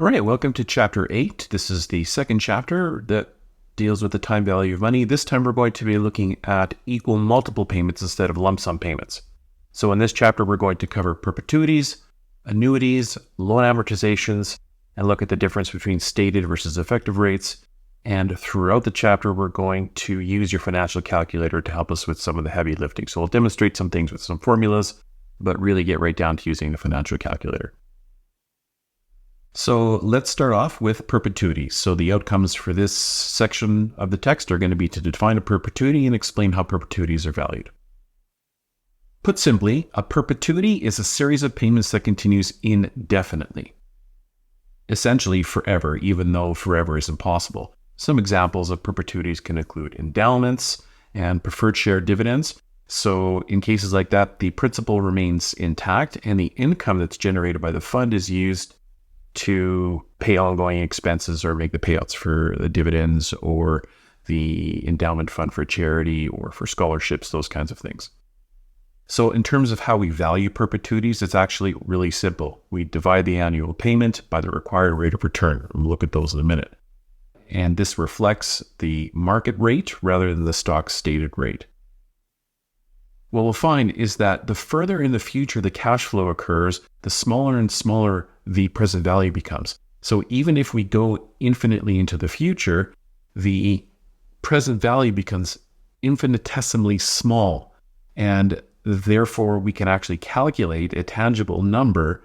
All right, welcome to Chapter 8. This is the second chapter that deals with the time value of money. This time we're going to be looking at equal multiple payments instead of lump sum payments. So in this chapter, we're going to cover perpetuities, annuities, loan amortizations, and look at the difference between stated versus effective rates. And throughout the chapter, we're going to use your financial calculator to help us with some of the heavy lifting. So we'll demonstrate some things with some formulas, but really get right down to using the financial calculator. So let's start off with perpetuity. So the outcomes for this section of the text are going to be to define a perpetuity and explain how perpetuities are valued. Put simply, a perpetuity is a series of payments that continues indefinitely. Essentially forever, even though forever is impossible. Some examples of perpetuities can include endowments and preferred share dividends. So in cases like that, the principal remains intact and the income that's generated by the fund is used to pay ongoing expenses or make the payouts for the dividends or the endowment fund for charity or for scholarships, those kinds of things. So in terms of how we value perpetuities, it's actually really simple. We divide the annual payment by the required rate of return. We'll look at those in a minute. And this reflects the market rate rather than the stock's stated rate. What we'll find is that the further in the future the cash flow occurs, the smaller and smaller the present value becomes. So even if we go infinitely into the future, the present value becomes infinitesimally small. And therefore, we can actually calculate a tangible number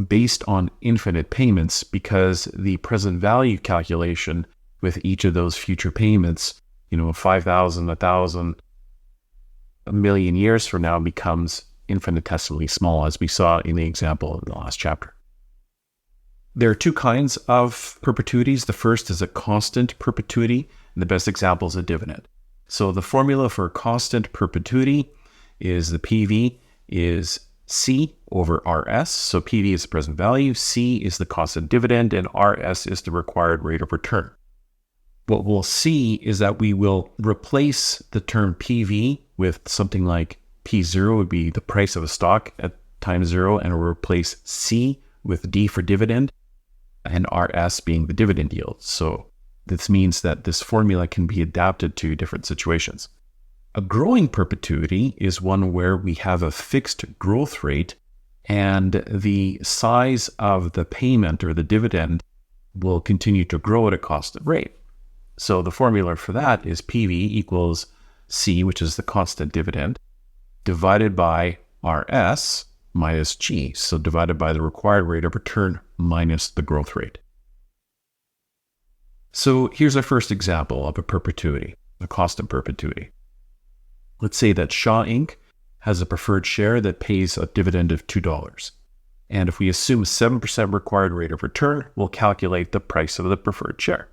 based on infinite payments because the present value calculation with each of those future payments, 5,000, 1,000, a million years from now becomes infinitesimally small, as we saw in the example in the last chapter. There are two kinds of perpetuities. The first is a constant perpetuity, and the best example is a dividend. So the formula for a constant perpetuity is the PV is C over RS. So PV is the present value, C is the constant dividend, and RS is the required rate of return. What we'll see is that we will replace the term PV with something like P0 would be the price of a stock at time zero, and we'll replace C with D for dividend, and RS being the dividend yield. So this means that this formula can be adapted to different situations. A growing perpetuity is one where we have a fixed growth rate, and the size of the payment or the dividend will continue to grow at a constant rate. So the formula for that is PV equals C, which is the constant dividend, divided by RS minus G, so divided by the required rate of return minus the growth rate. So here's our first example of a perpetuity, a constant perpetuity. Let's say that Shaw Inc. has a preferred share that pays a dividend of $2. And if we assume 7% required rate of return, we'll calculate the price of the preferred share.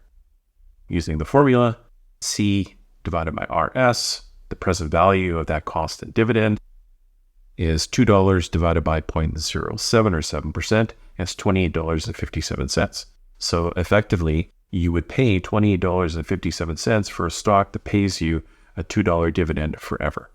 Using the formula, C divided by RS, the present value of that constant dividend is $2 divided by 0.07 or 7%, that's $28.57. So effectively, you would pay $28.57 for a stock that pays you a $2 dividend forever.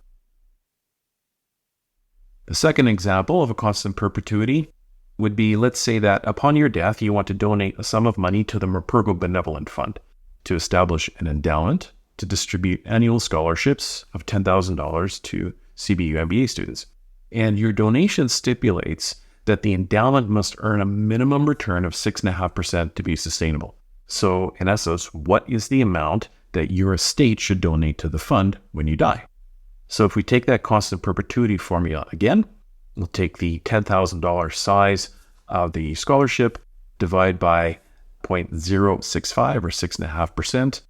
The second example of a constant perpetuity would be, let's say that upon your death, you want to donate a sum of money to the Merpergo Benevolent Fund to establish an endowment to distribute annual scholarships of $10,000 to CBU MBA students. And your donation stipulates that the endowment must earn a minimum return of 6.5% to be sustainable. So in essence, what is the amount that your estate should donate to the fund when you die? So if we take that constant perpetuity formula again, we'll take the $10,000 size of the scholarship, divide by 0.065 or 6.5%.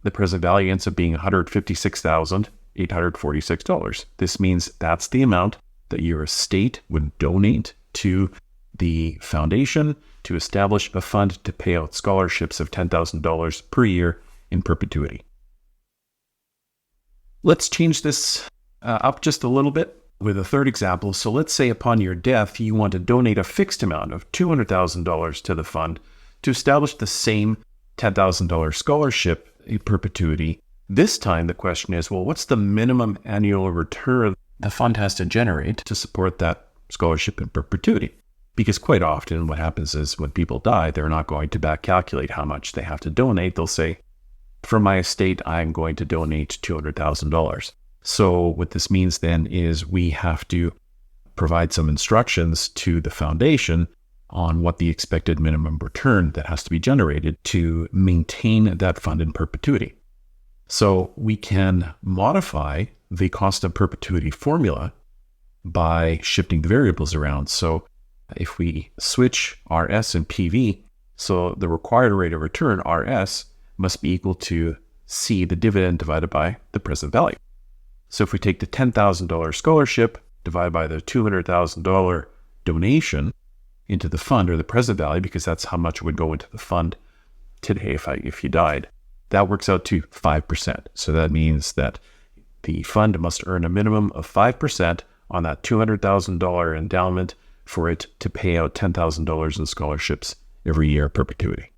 The present value ends up being $156,846. This means that's the amount that your estate would donate to the foundation to establish a fund to pay out scholarships of $10,000 per year in perpetuity. Let's change this up just a little bit with a third example. So let's say upon your death, you want to donate a fixed amount of $200,000 to the fund to establish the same $10,000 scholarship in perpetuity. This time the question is, well, what's the minimum annual return the fund has to generate to support that scholarship in perpetuity? Because quite often what happens is when people die, they're not going to back calculate how much they have to donate. They'll say, from my estate, I'm going to donate $200,000. So what this means then is we have to provide some instructions to the foundation on what the expected minimum return that has to be generated to maintain that fund in perpetuity. So we can modify the cost of perpetuity formula by shifting the variables around. So if we switch RS and PV, so the required rate of return, RS, must be equal to C, the dividend, divided by the present value. So if we take the $10,000 scholarship divided by the $200,000 donation into the fund, or the present value, because that's how much would go into the fund today if you died, that works out to 5%. So that means that the fund must earn a minimum of 5% on that $200,000 endowment for it to pay out $10,000 in scholarships every year perpetuity.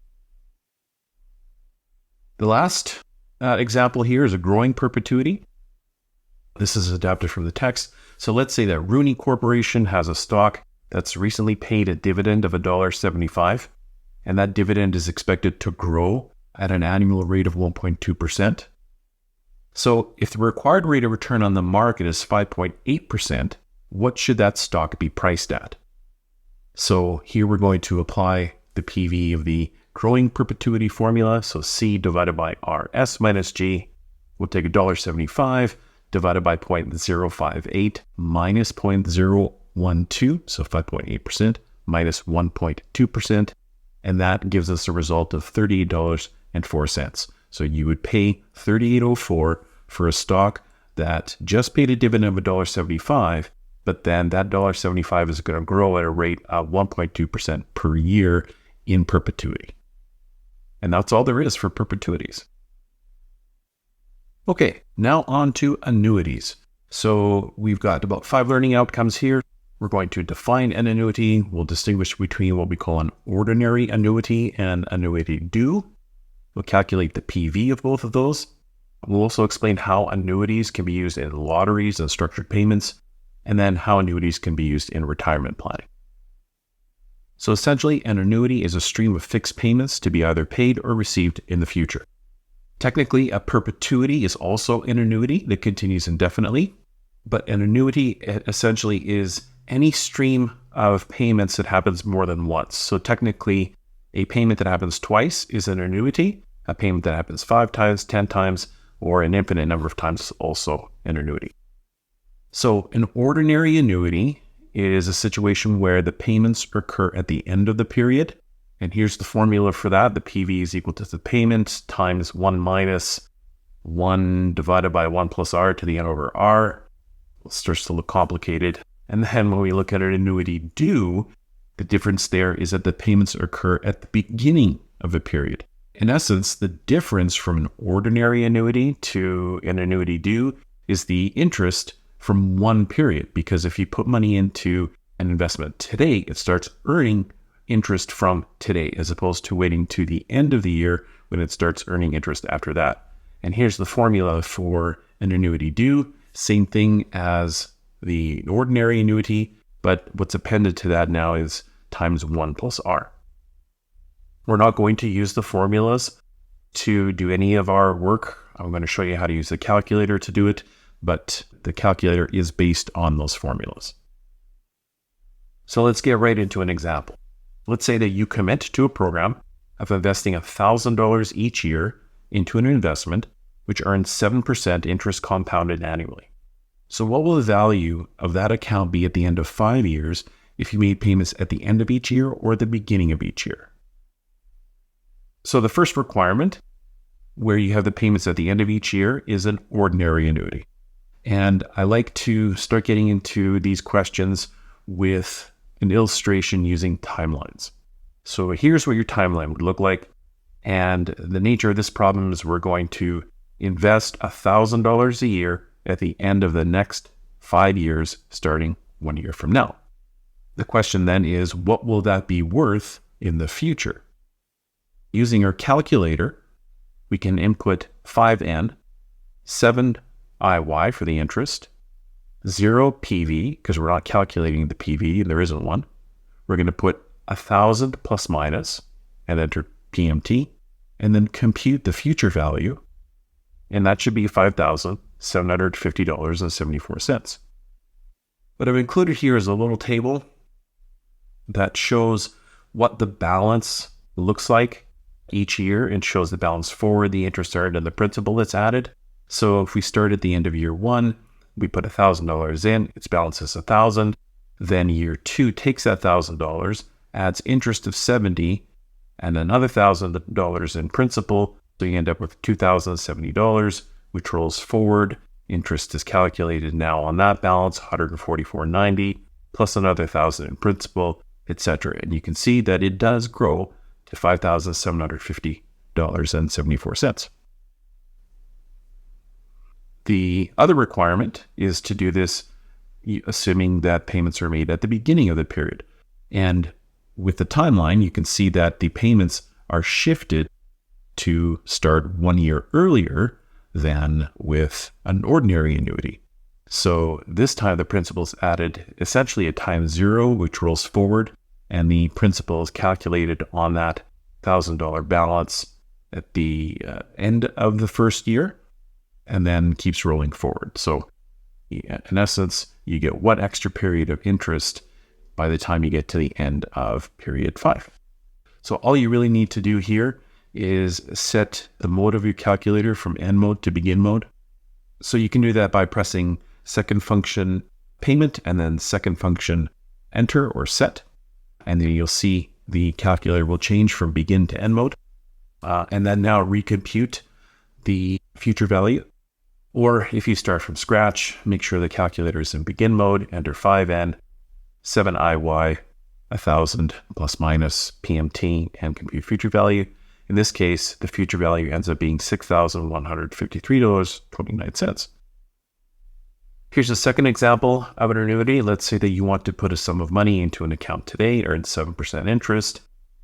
The last example here is a growing perpetuity. This is adapted from the text. So let's say that Rooney Corporation has a stock that's recently paid a dividend of $1.75, and that dividend is expected to grow at an annual rate of 1.2%. So if the required rate of return on the market is 5.8%, what should that stock be priced at? So here we're going to apply the PV of the growing perpetuity formula. So C divided by RS minus G. We'll take $1.75 divided by 0.058 minus 0.012, so 5.8% minus 1.2%. And that gives us a result of $38.04. So you would pay $38.04 for a stock that just paid a dividend of $1.75, but then that $1.75 is going to grow at a rate of 1.2% per year in perpetuity. And that's all there is for perpetuities. Okay, now on to annuities. So we've got about 5 learning outcomes here. We're going to define an annuity. We'll distinguish between what we call an ordinary annuity and annuity due. We'll calculate the PV of both of those. We'll also explain how annuities can be used in lotteries and structured payments, and then how annuities can be used in retirement planning. So essentially, an annuity is a stream of fixed payments to be either paid or received in the future. Technically, a perpetuity is also an annuity that continues indefinitely, but an annuity essentially is any stream of payments that happens more than once. So technically, a payment that happens twice is an annuity. A payment that happens 5 times, 10 times, or an infinite number of times is also an annuity. So an ordinary annuity is a situation where the payments occur at the end of the period. And here's the formula for that. The PV is equal to the payment times 1 minus 1 divided by 1 plus R to the n over R. It starts to look complicated. And then when we look at an annuity due, the difference there is that the payments occur at the beginning of the period. In essence, the difference from an ordinary annuity to an annuity due is the interest from one period. Because if you put money into an investment today, it starts earning interest from today, as opposed to waiting to the end of the year when it starts earning interest after that. And here's the formula for an annuity due. Same thing as the ordinary annuity, but what's appended to that now is times 1 plus R. We're not going to use the formulas to do any of our work. I'm going to show you how to use the calculator to do it, but the calculator is based on those formulas. So let's get right into an example. Let's say that you commit to a program of investing $1,000 each year into an investment which earns 7% interest compounded annually. So what will the value of that account be at the end of 5 years if you made payments at the end of each year or the beginning of each year? So the first requirement, where you have the payments at the end of each year, is an ordinary annuity. And I like to start getting into these questions with an illustration using timelines. So here's what your timeline would look like. And the nature of this problem is we're going to invest $1,000 a year at the end of the next 5 years, starting 1 year from now. The question then is, what will that be worth in the future? Using our calculator, we can input 5N, 7 IY for the interest, 0 PV, because we're not calculating the PV and there isn't one, we're going to put 1,000 plus minus and enter PMT, and then compute the future value, and that should be $5,750.74. What I've included here is a little table that shows what the balance looks like each year and shows the balance forward, the interest earned, and the principal that's added. So if we start at the end of year one, we put $1,000 in, its balance is $1,000. Then year two takes that $1,000, adds interest of $70, and another $1,000 in principal. So you end up with $2,070, which rolls forward. Interest is calculated now on that balance, $144.90, plus another $1,000 in principal, etc. And you can see that it does grow to $5,750.74. The other requirement is to do this assuming that payments are made at the beginning of the period. And with the timeline, you can see that the payments are shifted to start 1 year earlier than with an ordinary annuity. So this time the principal is added essentially at time zero, which rolls forward, and the principal is calculated on that $1,000 balance at the end of the first year, and then keeps rolling forward. So in essence, you get one extra period of interest by the time you get to the end of period 5. So all you really need to do here is set the mode of your calculator from end mode to begin mode. So you can do that by pressing second function payment and then second function enter or set. And then you'll see the calculator will change from begin to end mode. And then now recompute the future value. Or if you start from scratch, make sure the calculator is in begin mode, enter 5N, 7IY, 1,000 plus minus PMT, and compute future value. In this case, the future value ends up being $6,153.29. Here's a second example of an annuity. Let's say that you want to put a sum of money into an account today, earn 7% interest.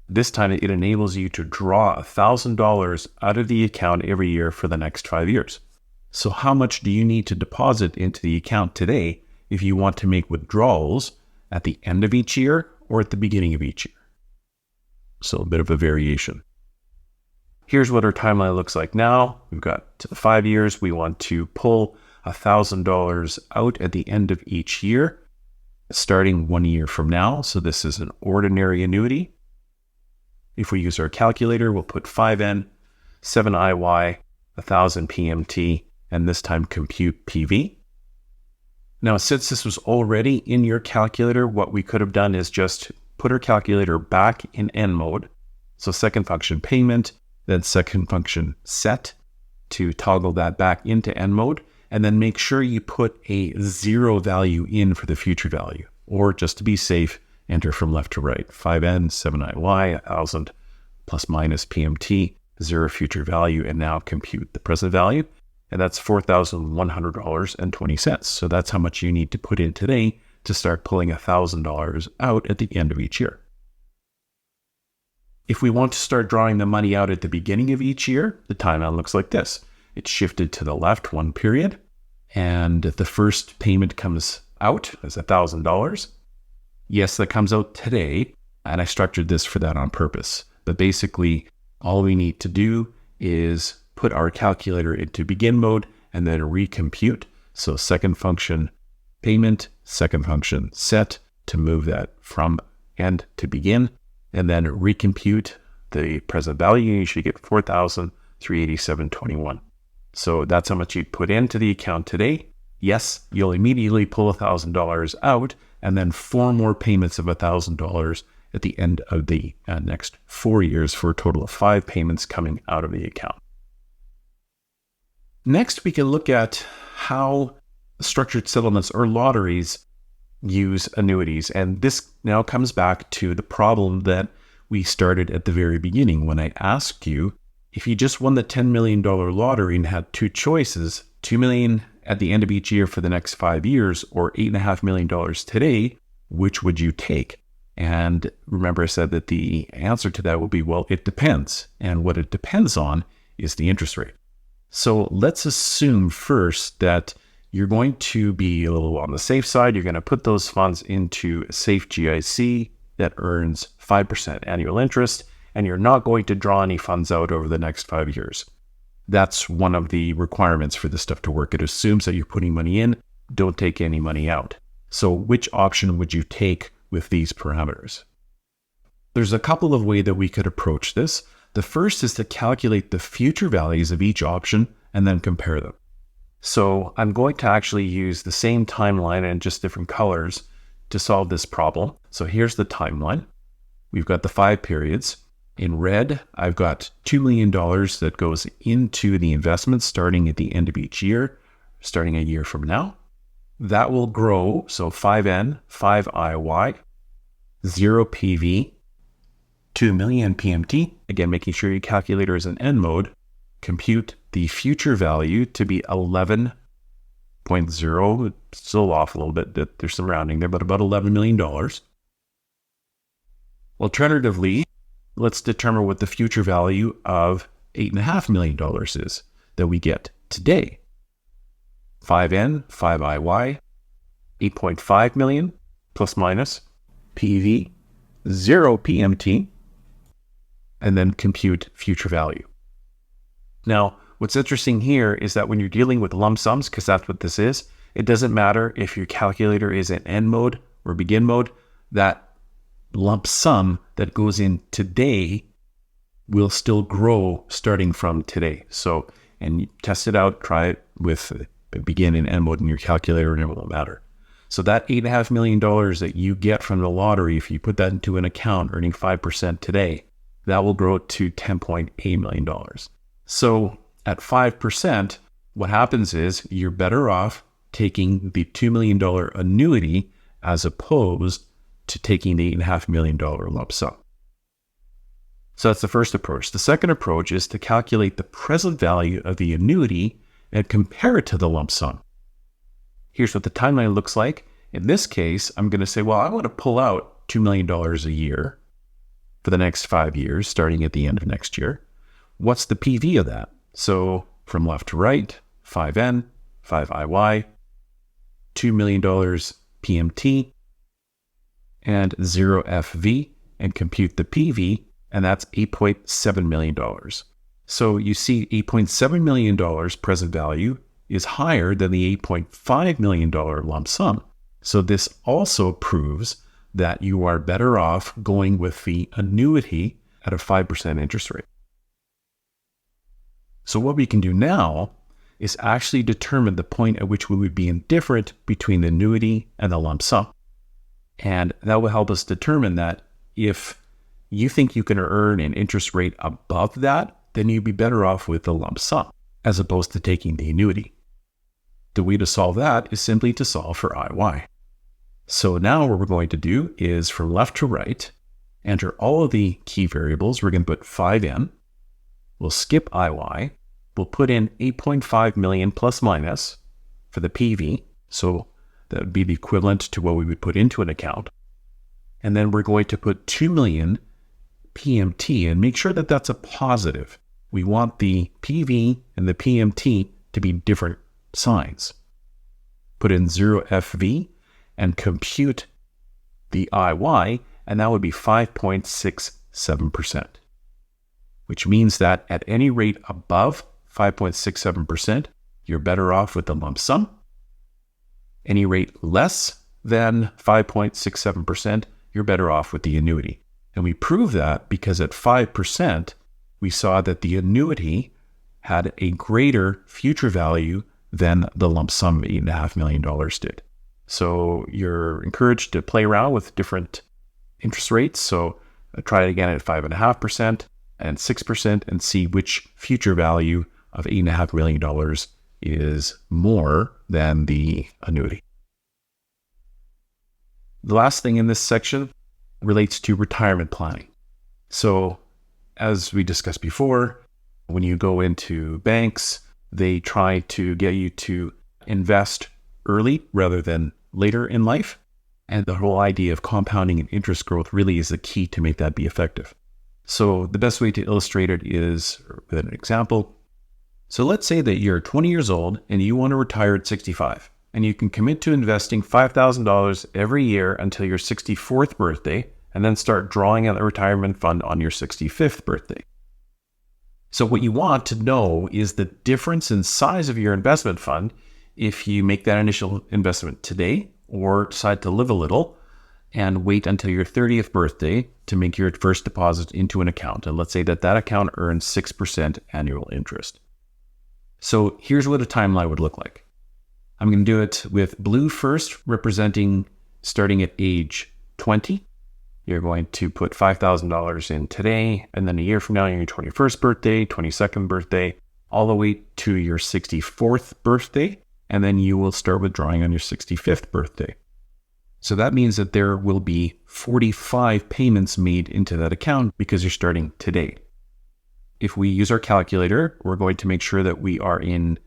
This time it enables you to draw $1,000 out of the account every year for the next 5 years. So how much do you need to deposit into the account today if you want to make withdrawals at the end of each year or at the beginning of each year? So a bit of a variation. Here's what our timeline looks like now. We've got 5 years. We want to pull $1,000 out at the end of each year, starting 1 year from now. So this is an ordinary annuity. If we use our calculator, we'll put 5N, 7IY, 1,000 PMT, and this time compute PV. Now, since this was already in your calculator, what we could have done is just put our calculator back in end mode. So second function payment, then second function set to toggle that back into end mode, and then make sure you put a 0 value in for the future value, or just to be safe, enter from left to right, 5N, 7IY, 1,000 plus minus PMT, 0 future value, and now compute the present value. And that's $4,100.20. So that's how much you need to put in today to start pulling $1,000 out at the end of each year. If we want to start drawing the money out at the beginning of each year, the timeline looks like this. It's shifted to the left 1 period, and the first payment comes out as $1,000. Yes, that comes out today, and I structured this for that on purpose. But basically, all we need to do is put our calculator into begin mode and then recompute. So second function payment, second function set to move that from end to begin, and then recompute the present value. You should get $4,387.21. So that's how much you'd put into the account today. Yes, you'll immediately pull $1,000 out and then 4 more payments of $1,000 at the end of the next 4 years for a total of 5 payments coming out of the account. Next, we can look at how structured settlements or lotteries use annuities. And this now comes back to the problem that we started at the very beginning when I asked you, if you just won the $10 million lottery and had 2 choices, $2 million at the end of each year for the next 5 years or $8.5 million today, which would you take? And remember I said that the answer to that will be, well, it depends. And what it depends on is the interest rate. So let's assume first that you're going to be a little on the safe side. You're going to put those funds into a safe GIC that earns 5% annual interest, and you're not going to draw any funds out over the next 5 years. That's one of the requirements for this stuff to work. It assumes that you're putting money in, don't take any money out. So which option would you take with these parameters? There's a couple of ways that we could approach this. The first is to calculate the future values of each option and then compare them. So I'm going to actually use the same timeline and just different colors to solve this problem. So here's the timeline. We've got the 5 periods. In red, I've got $2 million that goes into the investment starting at the end of each year, starting a year from now. That will grow, so 5N, 5IY, 0 PV, 2 million PMT. Again, making sure your calculator is in N mode. Compute the future value to be 11.0. It's still off a little bit. There's some rounding there, but about $11 million. Alternatively, let's determine what the future value of $8.5 million is that we get today. 5N, 5IY, 8.5 million, plus minus, PV, 0 PMT, and then compute future value. Now, what's interesting here is that when you're dealing with lump sums, because that's what this is, it doesn't matter if your calculator is in end mode or begin mode, that lump sum that goes in today will still grow starting from today. So, and you test it out, try it with begin and end mode in your calculator and it won't matter. So that $8.5 million that you get from the lottery, if you put that into an account earning 5% today, that will grow to $10.8 million. So at 5%, what happens is you're better off taking the $2 million annuity as opposed to taking the $8.5 million lump sum. So that's the first approach. The second approach is to calculate the present value of the annuity and compare it to the lump sum. Here's what the timeline looks like. In this case, I'm going to say, well, I want to pull out $2 million a year for the next 5 years, starting at the end of next year. What's the PV of that? So from left to right, 5N, 5IY, $2 million PMT, and 0 FV, and compute the PV, and that's $8.7 million. So you see $8.7 million present value is higher than the $8.5 million lump sum. So this also proves that you are better off going with the annuity at a 5% interest rate. So what we can do now is actually determine the point at which we would be indifferent between the annuity and the lump sum. And that will help us determine that if you think you can earn an interest rate above that, then you'd be better off with the lump sum as opposed to taking the annuity. The way to solve that is simply to solve for IY. So now what we're going to do is from left to right, enter all of the key variables. We're going to put 5N. We'll skip IY. We'll put in 8.5 million plus minus for the PV. So that would be the equivalent to what we would put into an account. And then we're going to put 2 million PMT and make sure that that's a positive. We want the PV and the PMT to be different signs. Put in 0 FV and compute the IY, and that would be 5.67%, which means that at any rate above 5.67%, you're better off with the lump sum. Any rate less than 5.67%, you're better off with the annuity. And we prove that because at 5%, we saw that the annuity had a greater future value than the lump sum of $8.5 million did. So you're encouraged to play around with different interest rates. So try it again at 5.5% and 6% and see which future value of $8.5 million is more than the annuity. The last thing in this section relates to retirement planning. So as we discussed before, when you go into banks, they try to get you to invest early rather than later in life. And the whole idea of compounding and interest growth really is the key to make that be effective. So the best way to illustrate it is with an example. So let's say that you're 20 years old and you want to retire at 65, and you can commit to investing $5,000 every year until your 64th birthday, and then start drawing out the retirement fund on your 65th birthday. So what you want to know is the difference in size of your investment fund if you make that initial investment today or decide to live a little and wait until your 30th birthday to make your first deposit into an account. And let's say that account earns 6% annual interest. So here's what a timeline would look like. I'm going to do it with blue first, representing starting at age 20. You're going to put $5,000 in today, and then a year from now, your 21st birthday, 22nd birthday, all the way to your 64th birthday, and then you will start withdrawing on your 65th birthday. So that means that there will be 45 payments made into that account because you're starting today. If we use our calculator, we're going to make sure that we are in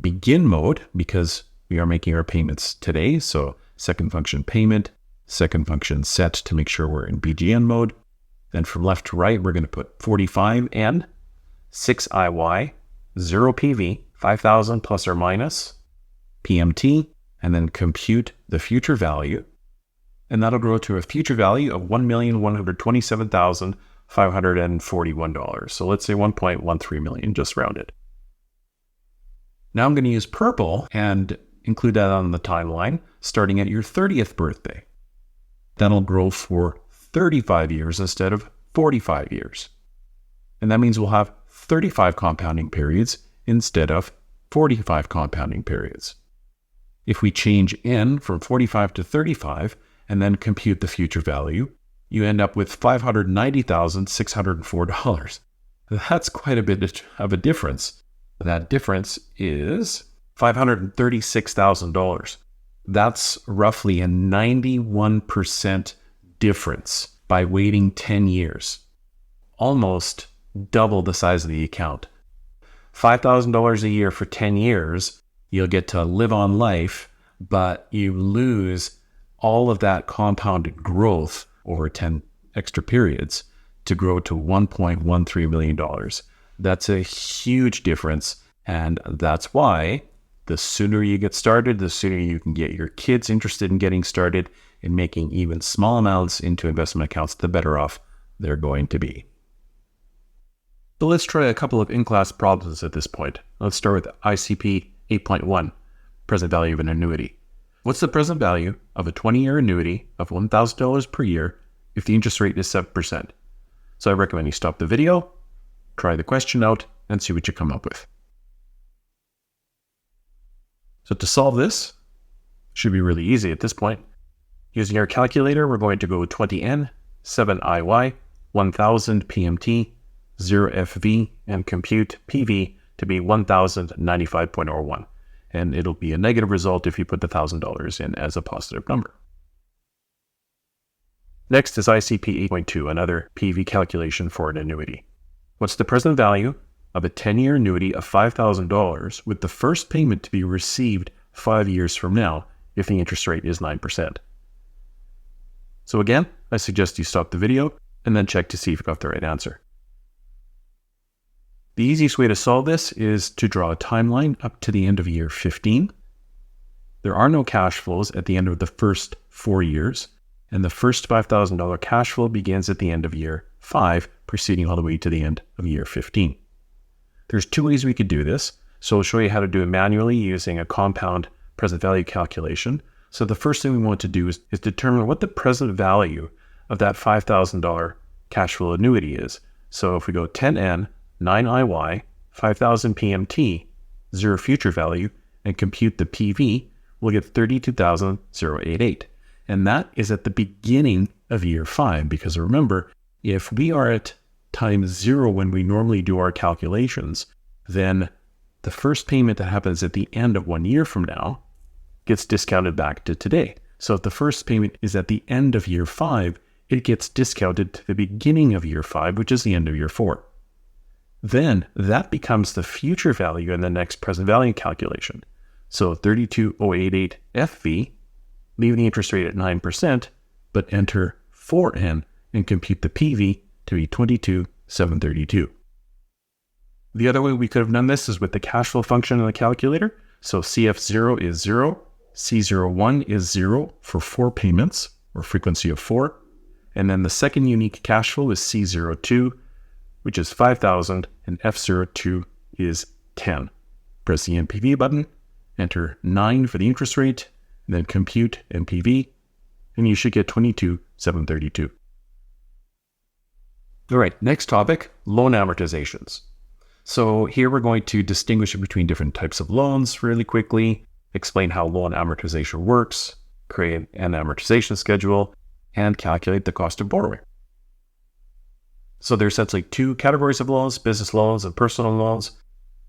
begin mode because we are making our payments today. So second function payment, second function set to make sure we're in BGN mode. Then from left to right, we're going to put 45N, 6 IY, 0 PV, 5,000 plus or minus, PMT, and then compute the future value. And that'll grow to a future value of $1,127,541. So let's say 1.13 million, just rounded. Now I'm going to use purple and include that on the timeline, starting at your 30th birthday. That'll grow for 35 years instead of 45 years. And that means we'll have 35 compounding periods instead of 45 compounding periods. If we change N from 45 to 35 and then compute the future value, you end up with $590,604. That's quite a bit of a difference. That difference is $536,000. That's roughly a 91% difference by waiting 10 years. Almost double the size of the account. $5,000 a year for 10 years, you'll get to live on life, but you lose all of that compounded growth over 10 extra periods to grow to $1.13 million. That's a huge difference. And that's why the sooner you get started, the sooner you can get your kids interested in getting started in making even small amounts into investment accounts, the better off they're going to be. So let's try a couple of in-class problems at this point. Let's start with ICP 8.1, present value of an annuity. What's the present value of a 20-year annuity of $1,000 per year if the interest rate is 7%? So I recommend you stop the video, try the question out, and see what you come up with. So to solve this, should be really easy at this point. Using our calculator, we're going to go 20N, 7 IY, 1000 PMT, 0 FV, and compute PV to be 1095.01. And it'll be a negative result if you put the $1,000 in as a positive number. Next is ICP 8.2, another PV calculation for an annuity. What's the present value of a 10-year annuity of $5,000 with the first payment to be received 5 years from now if the interest rate is 9%? So again, I suggest you stop the video and then check to see if you got the right answer. The easiest way to solve this is to draw a timeline up to the end of year 15. There are no cash flows at the end of the first 4 years, and the first $5,000 cash flow begins at the end of year 5, proceeding all the way to the end of year 15. There's 2 ways we could do this, so I'll show you how to do it manually using a compound present value calculation. So the first thing we want to do is determine what the present value of that $5,000 cash flow annuity is. So if we go 10N, 9 IY, 5,000 PMT, 0 future value, and compute the PV, we'll get 32,088. And that is at the beginning of year 5, because remember, if we are at time 0 when we normally do our calculations, then the first payment that happens at the end of 1 year from now gets discounted back to today. So if the first payment is at the end of year 5, it gets discounted to the beginning of year 5, which is the end of year 4. Then that becomes the future value in the next present value calculation. So 32,088 FV, leave the interest rate at 9%, but enter 4N and compute the PV to be 22,732. The other way we could have done this is with the cash flow function in the calculator. So CF0 is 0, C01 is 0 for 4 payments, or frequency of 4. And then the second unique cash flow is C02, which is 5,000, and F02 is 10. Press the NPV button, enter 9 for the interest rate, and then compute NPV, and you should get 22,732. All right, next topic, loan amortizations. So here we're going to distinguish between different types of loans really quickly, explain how loan amortization works, create an amortization schedule, and calculate the cost of borrowing. So there's essentially two categories of loans, business loans and personal loans.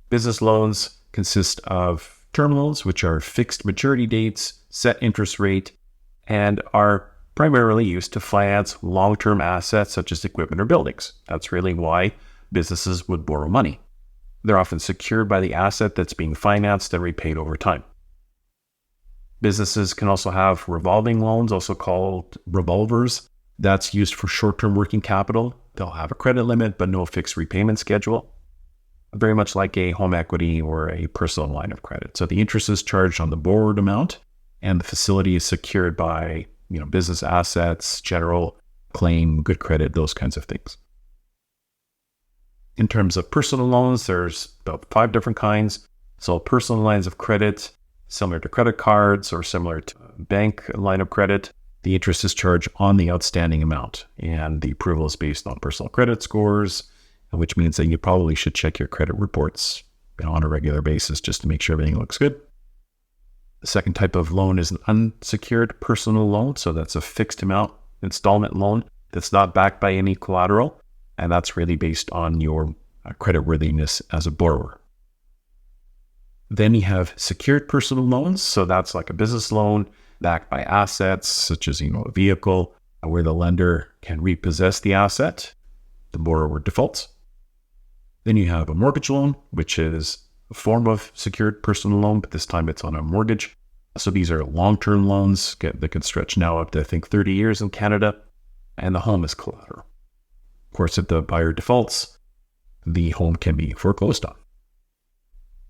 Business loans consist of term loans, which are fixed maturity dates, set interest rate, and are primarily used to finance long-term assets such as equipment or buildings. That's really why businesses would borrow money. They're often secured by the asset that's being financed and repaid over time. Businesses can also have revolving loans, also called revolvers. That's used for short-term working capital. They'll have a credit limit, but no fixed repayment schedule. Very much like a home equity or a personal line of credit. So the interest is charged on the borrowed amount, and the facility is secured by, business assets, general claim, good credit, those kinds of things. In terms of personal loans, there's about 5 different kinds. So personal lines of credit, similar to credit cards or similar to a bank line of credit, the interest is charged on the outstanding amount, and the approval is based on personal credit scores, which means that you probably should check your credit reports on a regular basis just to make sure everything looks good. The second type of loan is an unsecured personal loan. So that's a fixed amount installment loan that's not backed by any collateral. And that's really based on your creditworthiness as a borrower. Then you have secured personal loans. So that's like a business loan backed by assets, such as, a vehicle, where the lender can repossess the asset. The borrower defaults. Then you have a mortgage loan, which is a form of secured personal loan, but this time it's on a mortgage. So these are long-term loans that can stretch now up to, 30 years in Canada, and the home is collateral. Of course, if the buyer defaults, the home can be foreclosed on.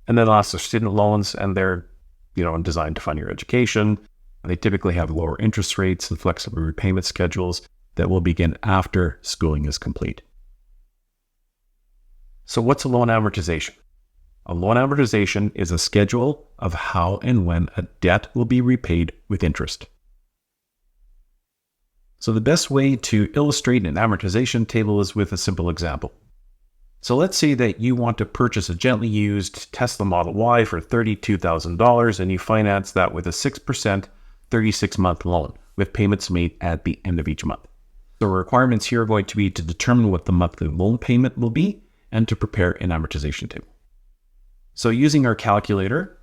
And then last are student loans, and they're, designed to fund your education. They typically have lower interest rates and flexible repayment schedules that will begin after schooling is complete. So what's a loan amortization? A loan amortization is a schedule of how and when a debt will be repaid with interest. So the best way to illustrate an amortization table is with a simple example. So let's say that you want to purchase a gently used Tesla Model Y for $32,000 and you finance that with a 6% 36-month loan with payments made at the end of each month. The requirements here are going to be to determine what the monthly loan payment will be and to prepare an amortization table. So using our calculator,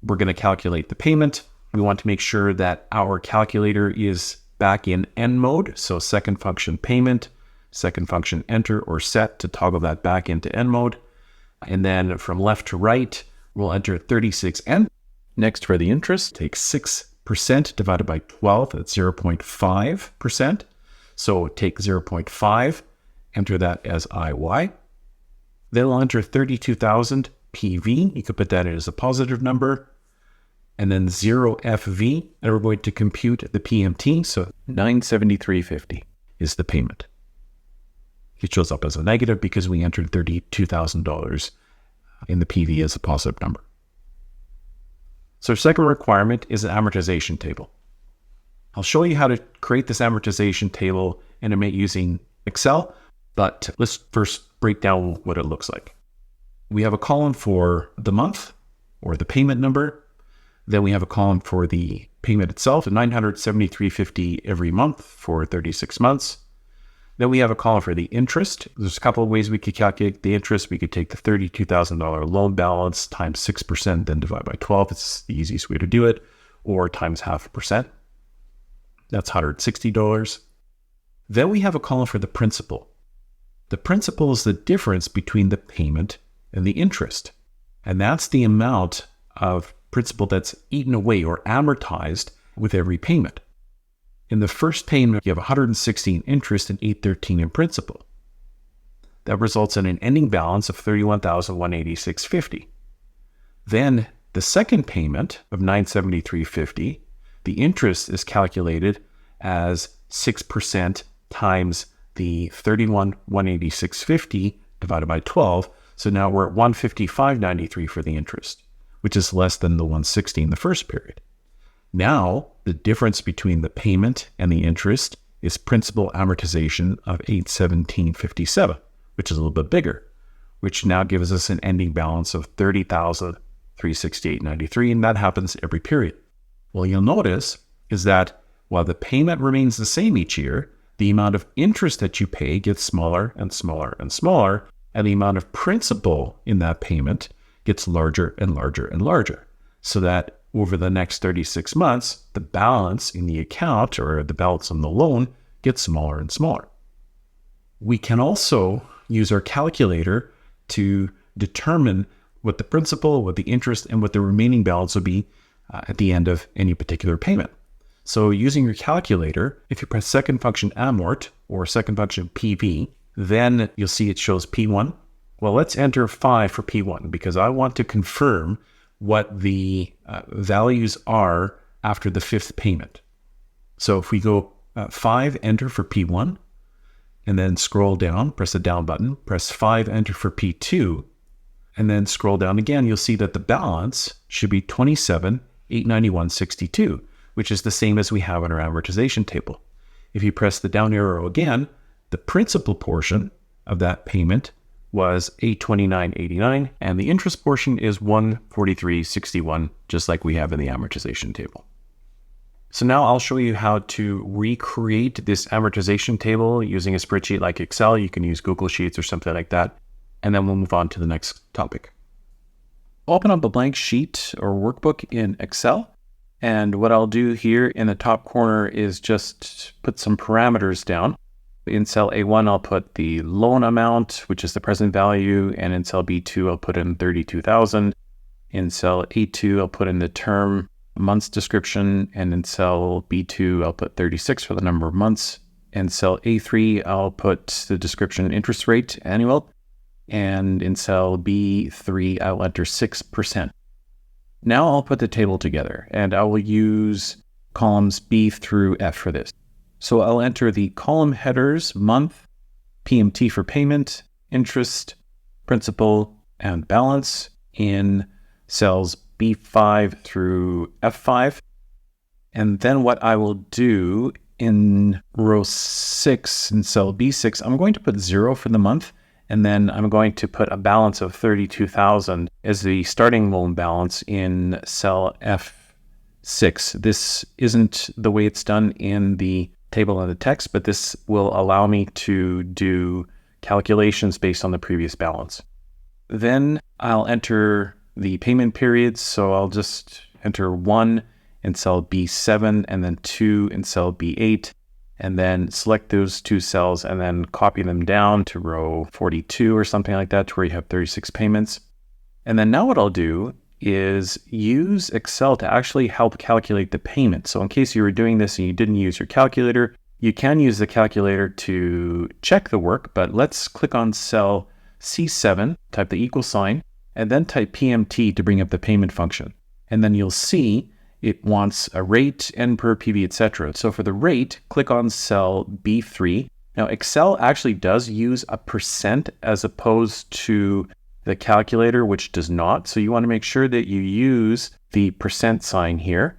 we're going to calculate the payment. We want to make sure that our calculator is back in end mode. So second function payment, second function enter or set to toggle that back into end mode. And then from left to right, we'll enter 36N. Next for the interest, take 6% divided by 12, that's 0.5%. So take 0.5, enter that as IY. Then we'll enter 32,000 PV. You could put that in as a positive number. And then 0 FV, and we're going to compute the PMT. So $973.50 is the payment. It shows up as a negative because we entered $32,000 in the PV as a positive number. So our second requirement is an amortization table. I'll show you how to create this amortization table using Excel, but let's first break down what it looks like. We have a column for the month or the payment number. Then we have a column for the payment itself, $973.50 every month for 36 months. Then we have a column for the interest. There's a couple of ways we could calculate the interest. We could take the $32,000 loan balance times 6%, then divide by 12. It's the easiest way to do it, or times 0.5%. That's $160. Then we have a column for the principal. The principal is the difference between the payment and the interest. And that's the amount of principal that's eaten away or amortized with every payment. In the first payment, you have 160 in interest and 813 in principal. That results in an ending balance of $31,186.50. Then the second payment of $973.50, the interest is calculated as 6% times the 31,186.50 divided by 12. So now we're at 155.93 for the interest, which is less than the 160 in the first period. Now, the difference between the payment and the interest is principal amortization of 817.57, which is a little bit bigger, which now gives us an ending balance of 30,368.93, and that happens every period. Well, you'll notice is that while the payment remains the same each year, the amount of interest that you pay gets smaller and smaller and smaller, and the amount of principal in that payment gets larger and larger and larger, so that over the next 36 months, the balance in the account or the balance on the loan gets smaller and smaller. We can also use our calculator to determine what the principal, what the interest, and what the remaining balance will be at the end of any particular payment. So using your calculator, if you press second function amort or second function PV, then you'll see it shows P1. Well, let's enter 5 for P1 because I want to confirm what the values are after the fifth payment. So if we go 5, enter for P1, and then scroll down, press the down button, press 5, enter for P2, and then scroll down again, you'll see that the balance should be 27,891.62, which is the same as we have in our amortization table. If you press the down arrow again, the principal portion of that payment was $829.89, and the interest portion is $143.61, just like we have in the amortization table. So now I'll show you how to recreate this amortization table using a spreadsheet like Excel. You can use Google Sheets or something like that, and then we'll move on to the next topic. Open up a blank sheet or workbook in Excel, and what I'll do here in the top corner is just put some parameters down. In cell A1, I'll put the loan amount, which is the present value, and in cell B2, I'll put in 32,000. In cell A2, I'll put in the term months description, and in cell B2, I'll put 36 for the number of months. In cell A3, I'll put the description interest rate, annual, and in cell B3, I'll enter 6%. Now I'll put the table together, and I will use columns B through F for this. So I'll enter the column headers, month, PMT for payment, interest, principal, and balance in cells B5 through F5. And then what I will do in row 6, in cell B6, I'm going to put 0 for the month, and then I'm going to put a balance of 32,000 as the starting loan balance in cell F6. This isn't the way it's done in the table in the text, but this will allow me to do calculations based on the previous balance. Then I'll enter the payment periods. So I'll just enter 1 in cell B7 and then 2 in cell B8, and then select those two cells and then copy them down to row 42 or something like that, to where you have 36 payments. And then now what I'll do is use Excel to actually help calculate the payment. So in case you were doing this and you didn't use your calculator, you can use the calculator to check the work, but let's click on cell C7, type the equal sign, and then type PMT to bring up the payment function. And then you'll see it wants a rate, N per PV, etc. So for the rate, click on cell B3. Now Excel actually does use a percent as opposed to the calculator, which does not. So you want to make sure that you use the percent sign here,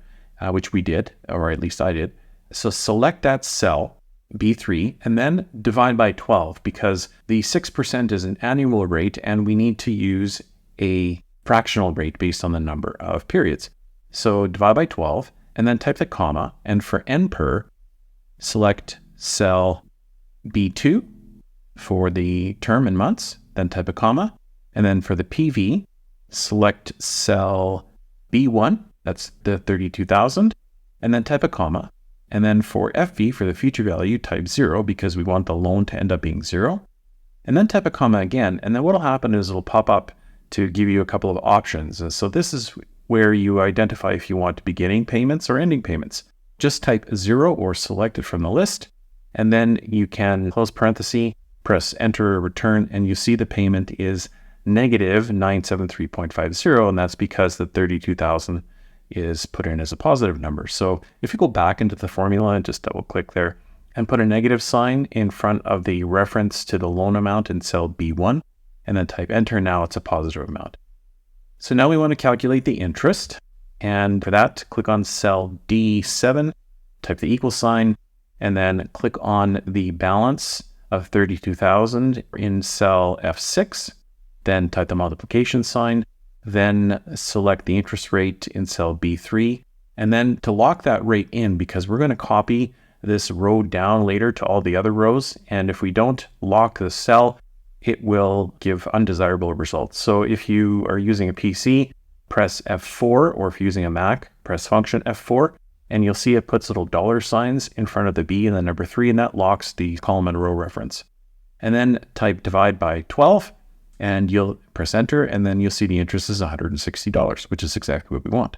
which we did, or at least I did. So select that cell, B3, and then divide by 12, because the 6% is an annual rate, and we need to use a fractional rate based on the number of periods. So divide by 12, and then type the comma, and for N per, select cell B2 for the term in months, then type a comma. And then for the PV, select cell B1, that's the 32,000, and then type a comma. And then for FV, for the future value, type 0, because we want the loan to end up being 0. And then type a comma again. And then what will happen is it'll pop up to give you a couple of options. And so this is where you identify if you want beginning payments or ending payments. Just type 0 or select it from the list. And then you can close parenthesis, press enter or return, and you see the payment is negative 973.50, and that's because the 32,000 is put in as a positive number. So if you go back into the formula and just double click there, and put a negative sign in front of the reference to the loan amount in cell B1, and then type enter. Now it's a positive amount. So now we want to calculate the interest. And for that, click on cell D7, type the equal sign, and then click on the balance of 32,000 in cell F6, then type the multiplication sign, then select the interest rate in cell B3, and then to lock that rate in, because we're going to copy this row down later to all the other rows, and if we don't lock the cell, it will give undesirable results. So if you are using a PC, press F4, or if you're using a Mac, press function F4, and you'll see it puts little dollar signs in front of the B and the number 3, and that locks the column and row reference. And then type divide by 12, and you'll press enter, and then you'll see the interest is $160, which is exactly what we want.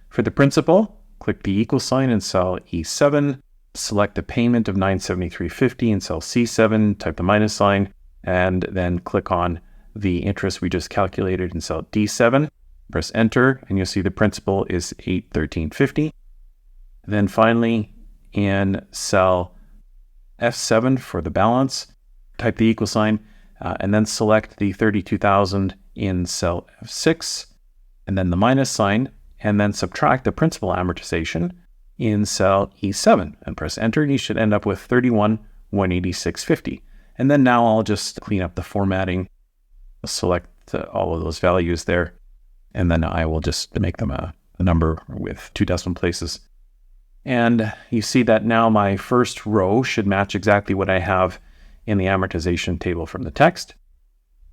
For the principal, click the equal sign in cell E7, select the payment of $973.50 in cell C7, type the minus sign, and then click on the interest we just calculated in cell D7. Press enter, and you'll see the principal is $813.50. Then finally, in cell F7 for the balance, type the equal sign, and then select the 32,000 in cell F6, and then the minus sign, and then subtract the principal amortization in cell E7, and press enter, and you should end up with $31,186.50. And then now I'll just clean up the formatting, select all of those values there, and then I will just make them a number with 2 decimal places. And you see that now my first row should match exactly what I have in the amortization table from the text.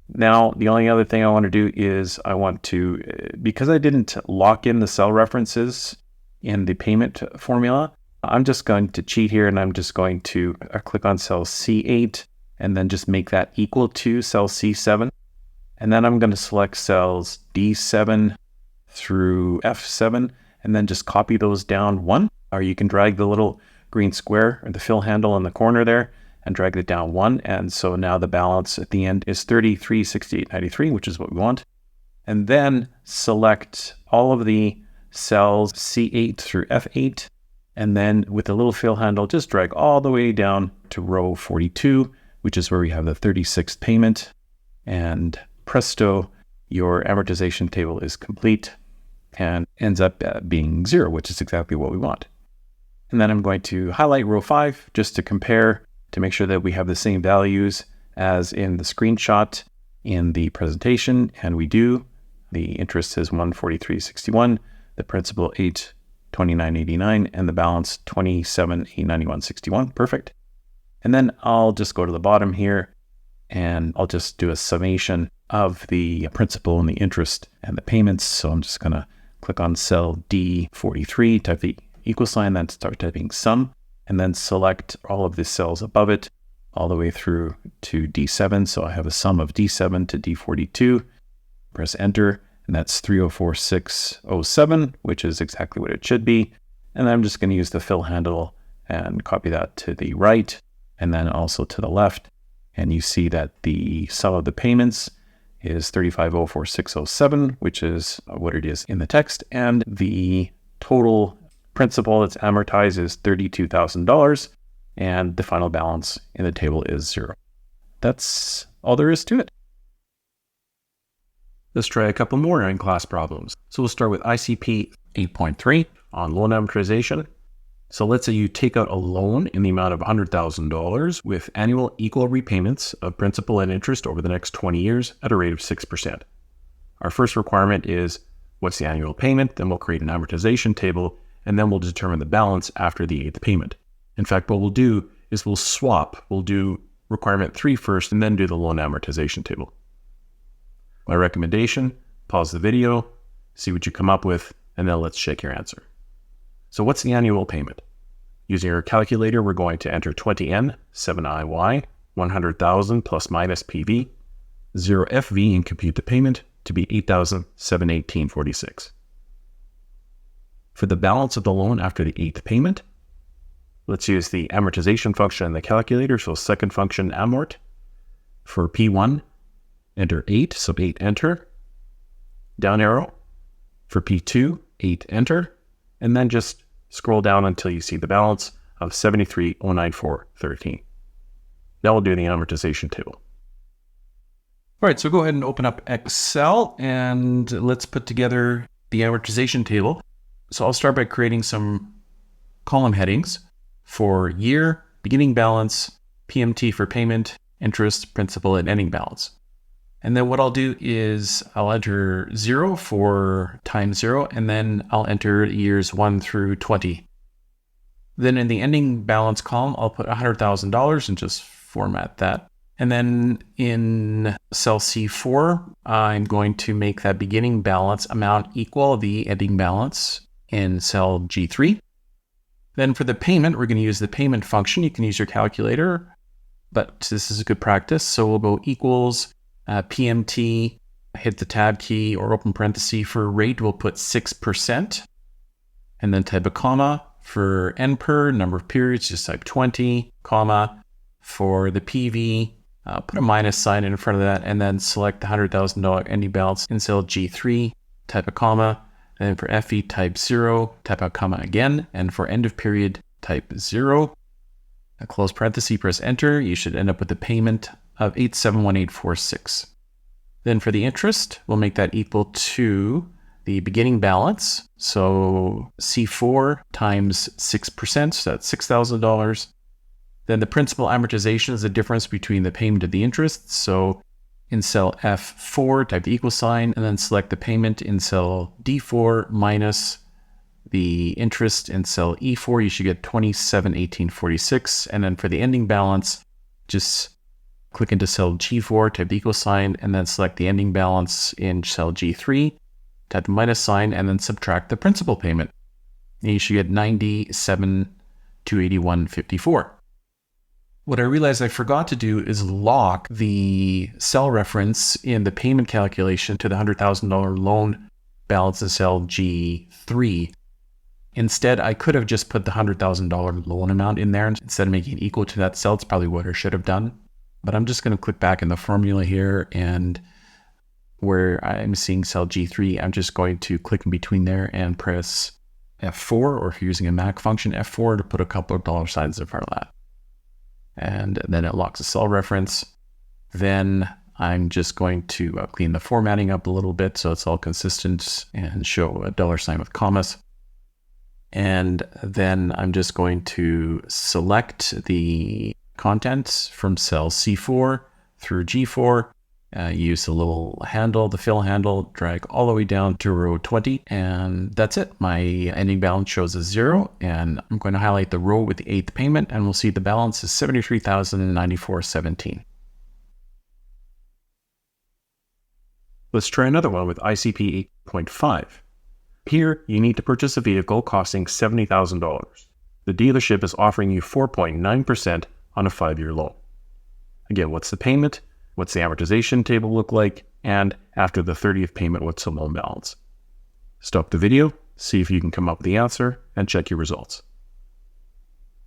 Now, the only other thing I want to do is I want to, because I didn't lock in the cell references in the payment formula, I'm just going to cheat here, and I'm just going to click on cell C8 and then just make that equal to cell C7. And then I'm going to select cells D7 through F7 and then just copy those down 1. Or you can drag the little green square or the fill handle in the corner there and drag it down 1. And so now the balance at the end is $33,68.93, which is what we want. And then select all of the cells C8 through F8. And then with the little fill handle, just drag all the way down to row 42, which is where we have the 36th payment. And presto, your amortization table is complete and ends up being 0, which is exactly what we want. And then I'm going to highlight row 5 just to compare, to make sure that we have the same values as in the screenshot in the presentation, and we do. The interest is $143.61, the principal $829.89, and the balance $27,891.61. Perfect. And then I'll just go to the bottom here, and I'll just do a summation of the principal and the interest and the payments. So I'm just going to click on cell D43, type the equal sign, then start typing sum, and then select all of the cells above it all the way through to D7. So I have a sum of D7 to D42. Press enter, and that's 304,607, which is exactly what it should be. And then I'm just going to use the fill handle and copy that to the right and then also to the left. And you see that the sum of the payments is 35,04607, which is what it is in the text. And the total principal that's amortized is $32,000. And the final balance in the table is 0. That's all there is to it. Let's try a couple more in-class problems. So we'll start with ICP 8.3 on loan amortization. So let's say you take out a loan in the amount of $100,000 with annual equal repayments of principal and interest over the next 20 years at a rate of 6%. Our first requirement is what's the annual payment, then we'll create an amortization table, and then we'll determine the balance after the 8th payment. In fact, what we'll do is we'll swap. We'll do requirement 3 first and then do the loan amortization table. My recommendation, pause the video, see what you come up with, and then let's check your answer. So what's the annual payment? Using our calculator, we're going to enter 20N, 7IY, 100,000 plus minus PV, 0FV, and compute the payment to be $8,718.46. For the balance of the loan after the 8th payment, let's use the amortization function in the calculator, so second function amort. For P1, enter 8, so 8 enter, down arrow. For P2, 8 enter, and then just scroll down until you see the balance of 73,094.13. Now we'll do the amortization table. All right, so go ahead and open up Excel and let's put together the amortization table. So I'll start by creating some column headings for year, beginning balance, PMT for payment, interest, principal, and ending balance. And then what I'll do is I'll enter 0 for time 0, and then I'll enter years 1 through 20. Then in the ending balance column, I'll put $100,000 and just format that. And then in cell C4, I'm going to make that beginning balance amount equal the ending balance in cell G3. Then for the payment, we're going to use the payment function. You can use your calculator, but this is a good practice. So we'll go equals PMT, hit the tab key or open parenthesis. For rate, we'll put 6%, and then type a comma. For NPER, number of periods, just type 20, comma. For the PV, put a minus sign in front of that, and then select the $100,000 ending balance in cell G3, type a comma. And then for FE, type 0, type a comma again. And for end of period, type 0. A close parenthesis, press enter. You should end up with a payment of $871846. Then for the interest, we'll make that equal to the beginning balance. So C4 times 6%, so that's $6,000. Then the principal amortization is the difference between the payment and the interest. So in cell F4, type the equal sign, and then select the payment in cell D4 minus the interest in cell E4. You should get $271846. And then for the ending balance, just click into cell G4, type the equal sign, and then select the ending balance in cell G3, type the minus sign, and then subtract the principal payment. And you should get $97,281.54. What I realized I forgot to do is lock the cell reference in the payment calculation to the $100,000 loan balance in cell G3. Instead, I could have just put the $100,000 loan amount in there instead of making it equal to that cell. It's probably what I should have done. But I'm just going to click back in the formula here, and where I'm seeing cell G3, I'm just going to click in between there and press F4, or if you're using a Mac function, F4 to put a couple of dollar signs in front of that. And then it locks the cell reference. Then I'm just going to clean the formatting up a little bit so it's all consistent and show a dollar sign with commas. And then I'm just going to select the contents from cell C4 through G4, use the little handle, the fill handle, drag all the way down to row 20, and that's it. My ending balance shows a 0, and I'm going to highlight the row with the 8th payment, and we'll see the balance is $73,094.17. Let's try another one with ICP 8.5. Here, you need to purchase a vehicle costing $70,000. The dealership is offering you 4.9% on a 5-year loan. Again, what's the payment? What's the amortization table look like? And after the 30th payment, what's the loan balance? Stop the video, see if you can come up with the answer, and check your results.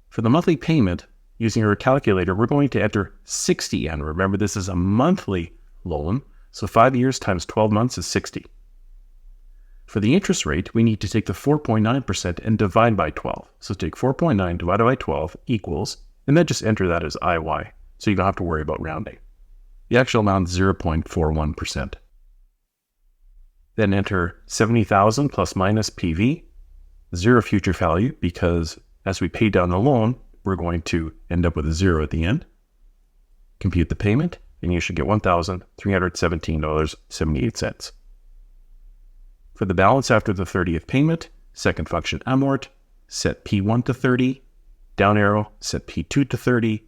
For the monthly payment, using your calculator, we're going to enter 60 N. Remember, this is a monthly loan, so 5 years times 12 months is 60. For the interest rate, we need to take the 4.9% and divide by 12. So take 4.9 divided by 12 equals, and then just enter that as IY, so you don't have to worry about rounding. The actual amount is 0.41%. Then enter 70,000 plus minus PV, 0 future value, because as we pay down the loan, we're going to end up with a 0 at the end. Compute the payment, and you should get $1,317.78. For the balance after the 30th payment, second function amort, set P1 to 30, down arrow, set P2 to 30,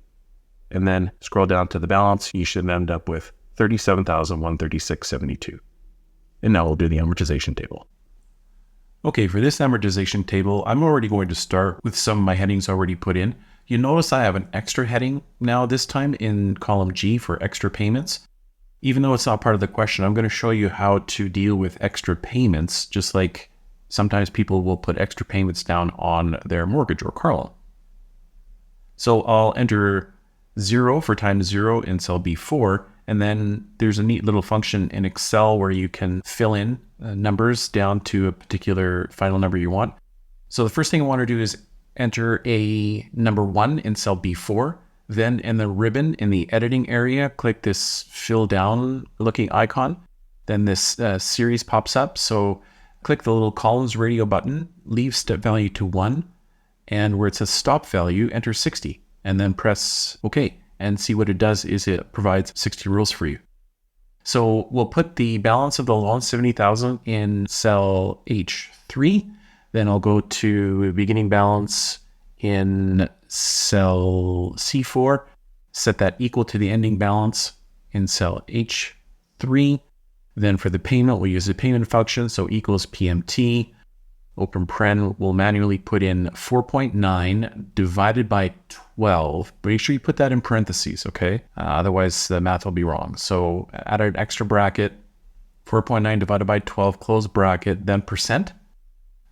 and then scroll down to the balance. You should end up with $37,136.72. And now we'll do the amortization table. Okay, for this amortization table, I'm already going to start with some of my headings already put in. You notice I have an extra heading now this time in column G for extra payments. Even though it's not part of the question, I'm going to show you how to deal with extra payments, just like sometimes people will put extra payments down on their mortgage or car loan. So I'll enter 0 for times 0 in cell B4, and then there's a neat little function in Excel where you can fill in numbers down to a particular final number you want. So the first thing I want to do is enter a number 1 in cell B4. Then in the ribbon in the editing area, click this fill down looking icon. Then this series pops up. So click the little columns radio button, leave step value to 1, and where it says stop value, enter 60, and then press OK. And see what it does is it provides 60 rules for you. So we'll put the balance of the loan, 70,000, in cell H3. Then I'll go to beginning balance in cell C4, set that equal to the ending balance in cell H3. Then for the payment, we'll use the payment function, so equals PMT. Open paren, we'll manually put in 4.9 divided by 12. Make sure you put that in parentheses, okay? Otherwise, the math will be wrong. So add an extra bracket, 4.9 divided by 12, close bracket, then percent.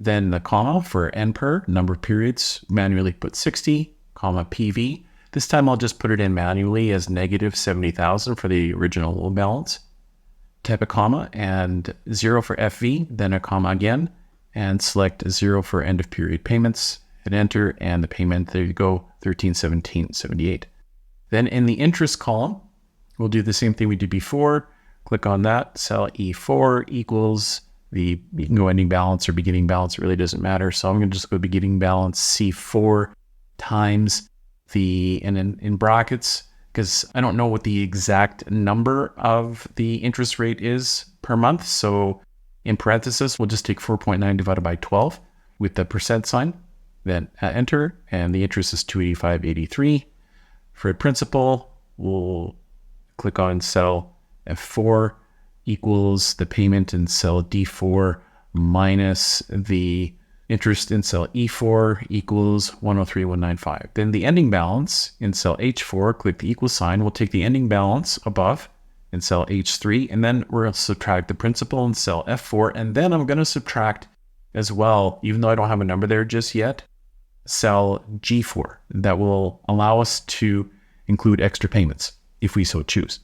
Then the comma for NPER, number of periods, manually put 60, comma PV. This time I'll just put it in manually as negative 70,000 for the original loan balance. Type a comma and 0 for FV, then a comma again, and select 0 for end of period payments. Hit enter, and the payment, there you go, 1317.78. Then in the interest column, we'll do the same thing we did before. Click on that, cell E4 equals you can go ending balance or beginning balance, it really doesn't matter. So I'm going to just go beginning balance C4 times and in brackets, because I don't know what the exact number of the interest rate is per month. So in parentheses, we'll just take 4.9 divided by 12 with the percent sign, then enter, and the interest is 285.83. For principal, we'll click on cell F4 equals the payment in cell D4 minus the interest in cell E4 equals 103,195. Then the ending balance in cell H4, click the equal sign. We'll take the ending balance above in cell H3, and then we're going to subtract the principal in cell F4, and then I'm going to subtract as well, even though I don't have a number there just yet, cell G4. That will allow us to include extra payments if we so choose.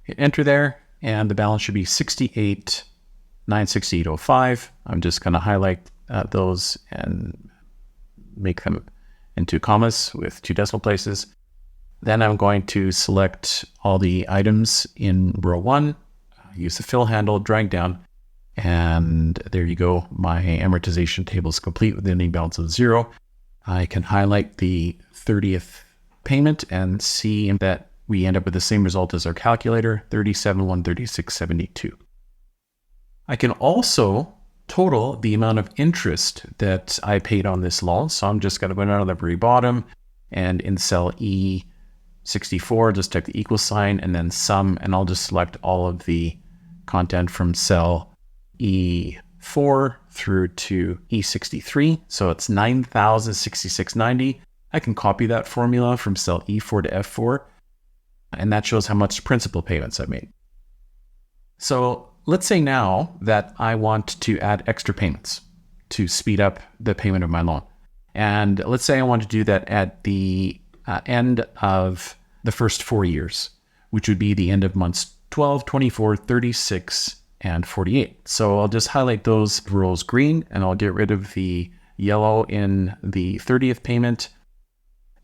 Hit enter there, and the balance should be 68,968.05. I'm just going to highlight those and make them into commas with 2 decimal places. Then I'm going to select all the items in row 1, use the fill handle, drag down, and there you go. My amortization table is complete with the ending balance of 0. I can highlight the 30th payment and see that we end up with the same result as our calculator, 37,136.72. I can also total the amount of interest that I paid on this loan. So I'm just going to go down to the very bottom, and in cell E64, just type the equal sign and then sum, and I'll just select all of the content from cell E4 through to E63. So it's 9,066.90. I can copy that formula from cell E4 to F4, and that shows how much principal payments I made. So let's say now that I want to add extra payments to speed up the payment of my loan. And let's say I want to do that at the end of the first 4 years, which would be the end of months 12, 24, 36, and 48. So I'll just highlight those rows green, and I'll get rid of the yellow in the 30th payment.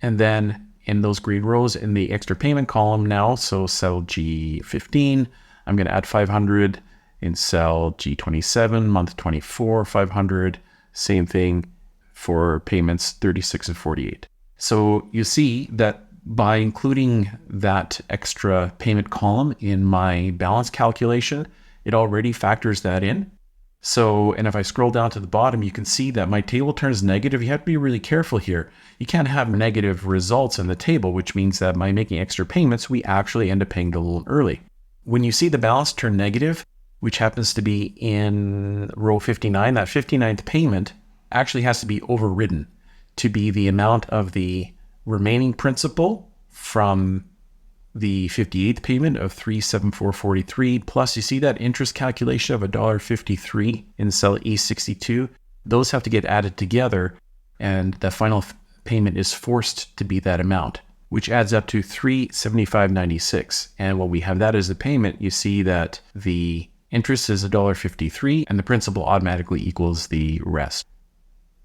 And then in those green rows in the extra payment column now, so cell G15, I'm going to add 500. In cell G27, month 24, 500. Same thing for payments 36 and 48. So you see that by including that extra payment column in my balance calculation, it already factors that in. So, and if I scroll down to the bottom, you can see that my table turns negative. You have to be really careful here. You can't have negative results in the table, which means that by making extra payments, we actually end up paying the loan early. When you see the balance turn negative, which happens to be in row 59, that 59th payment actually has to be overridden to be the amount of the remaining principal from the 58th payment of $374.43, plus you see that interest calculation of $1.53 in cell E62. Those have to get added together, and the final payment is forced to be that amount, which adds up to $375.96. And when we have that as the payment, you see that the interest is $1.53, and the principal automatically equals the rest.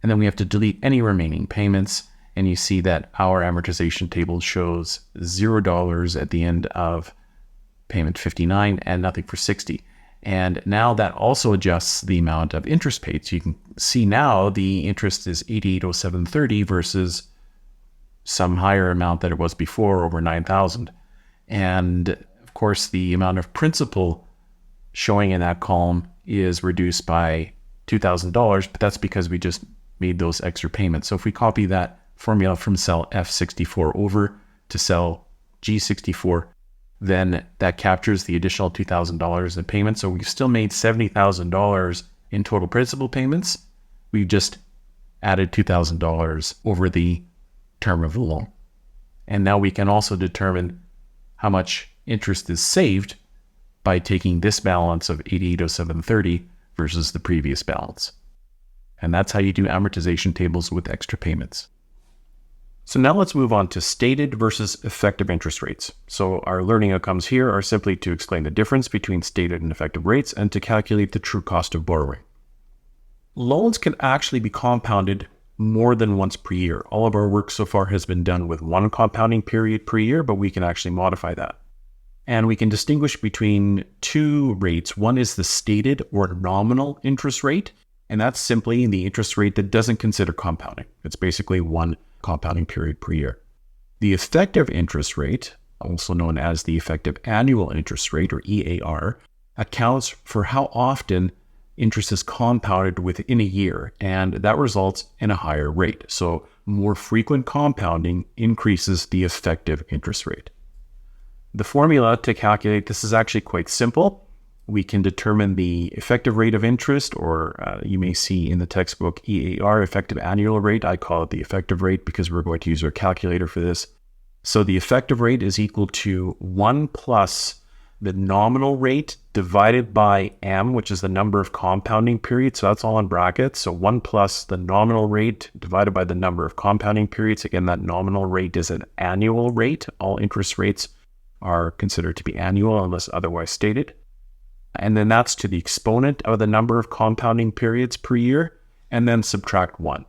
And then we have to delete any remaining payments. And you see that our amortization table shows $0 at the end of payment 59 and nothing for 60. And now that also adjusts the amount of interest paid. So you can see now the interest is $8807.30 versus some higher amount that it was before, over $9,000. And of course, the amount of principal showing in that column is reduced by $2,000, but that's because we just made those extra payments. So if we copy that formula from cell F64 over to cell G64, then that captures the additional $2,000 in payments. So we've still made $70,000 in total principal payments. We've just added $2,000 over the term of the loan. And now we can also determine how much interest is saved by taking this balance of $8807.30 versus the previous balance. And that's how you do amortization tables with extra payments. So now let's move on to stated versus effective interest rates. So our learning outcomes here are simply to explain the difference between stated and effective rates and to calculate the true cost of borrowing. Loans can actually be compounded more than once per year. All of our work so far has been done with one compounding period per year, but we can actually modify that. And we can distinguish between two rates. One is the stated or nominal interest rate, and that's simply the interest rate that doesn't consider compounding. It's basically one compounding period per year. The effective interest rate, also known as the effective annual interest rate or EAR, accounts for how often interest is compounded within a year, and that results in a higher rate. So more frequent compounding increases the effective interest rate. The formula to calculate this is actually quite simple. We can determine the effective rate of interest, or you may see in the textbook EAR, effective annual rate. I call it the effective rate because we're going to use our calculator for this. So the effective rate is equal to 1 plus the nominal rate divided by M, which is the number of compounding periods. So that's all in brackets. So 1 plus the nominal rate divided by the number of compounding periods. Again, that nominal rate is an annual rate. All interest rates are considered to be annual unless otherwise stated. And then that's to the exponent of the number of compounding periods per year, and then subtract 1.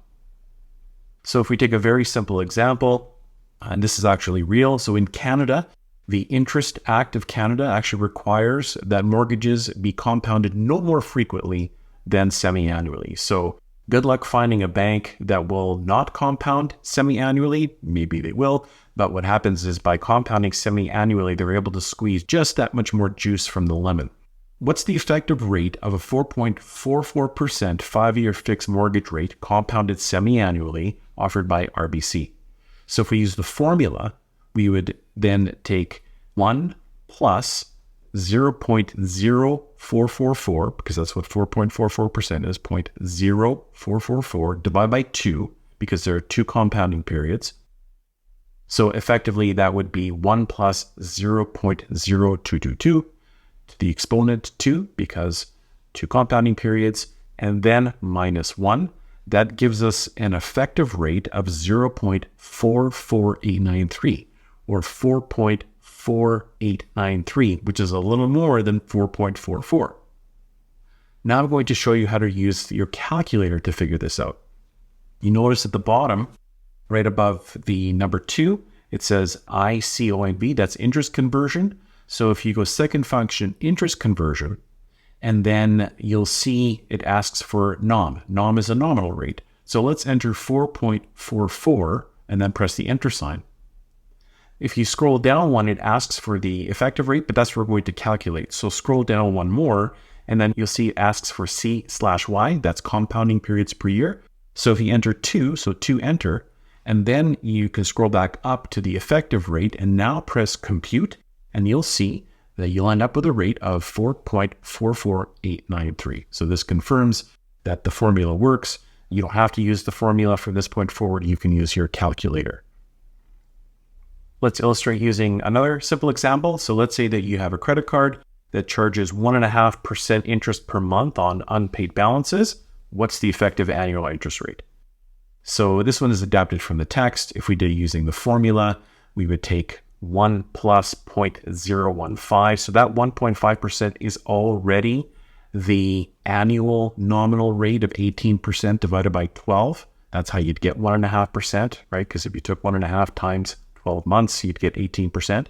So if we take a very simple example, and this is actually real. So in Canada, the Interest Act of Canada actually requires that mortgages be compounded no more frequently than semi-annually. So good luck finding a bank that will not compound semi-annually. Maybe they will, but what happens is by compounding semi-annually, they're able to squeeze just that much more juice from the lemon. What's the effective rate of a 4.44% 5-year fixed mortgage rate compounded semi-annually offered by RBC? So if we use the formula, we would then take 1 plus 0.0444, because that's what 4.44% is, 0.0444 divided by 2, because there are two compounding periods. So effectively, that would be 1 plus 0.0222 to the exponent 2, because two compounding periods, and then minus 1. That gives us an effective rate of 0.44893, or 4.4893, which is a little more than 4.44. Now I'm going to show you how to use your calculator to figure this out. You notice at the bottom, right above the number 2, it says ICONB, that's interest conversion. So if you go second function interest conversion, and then you'll see it asks for NOM. NOM is a nominal rate. So let's enter 4.44 and then press the enter sign. If you scroll down one, it asks for the effective rate, but that's what we're going to calculate. So scroll down one more, and then you'll see it asks for C/Y, that's compounding periods per year. So if you enter 2, so 2 enter, and then you can scroll back up to the effective rate and now press compute, and you'll see that you'll end up with a rate of 4.44893. So this confirms that the formula works. You don't have to use the formula from this point forward. You can use your calculator. Let's illustrate using another simple example. So let's say that you have a credit card that charges 1.5% interest per month on unpaid balances. What's the effective annual interest rate? So this one is adapted from the text. If we did using the formula, we would take 1 plus 0.015. So that 1.5% is already the annual nominal rate of 18% divided by 12. That's how you'd get 1.5%, right? Because if you took 1.5 times 12 months, you'd get 18%.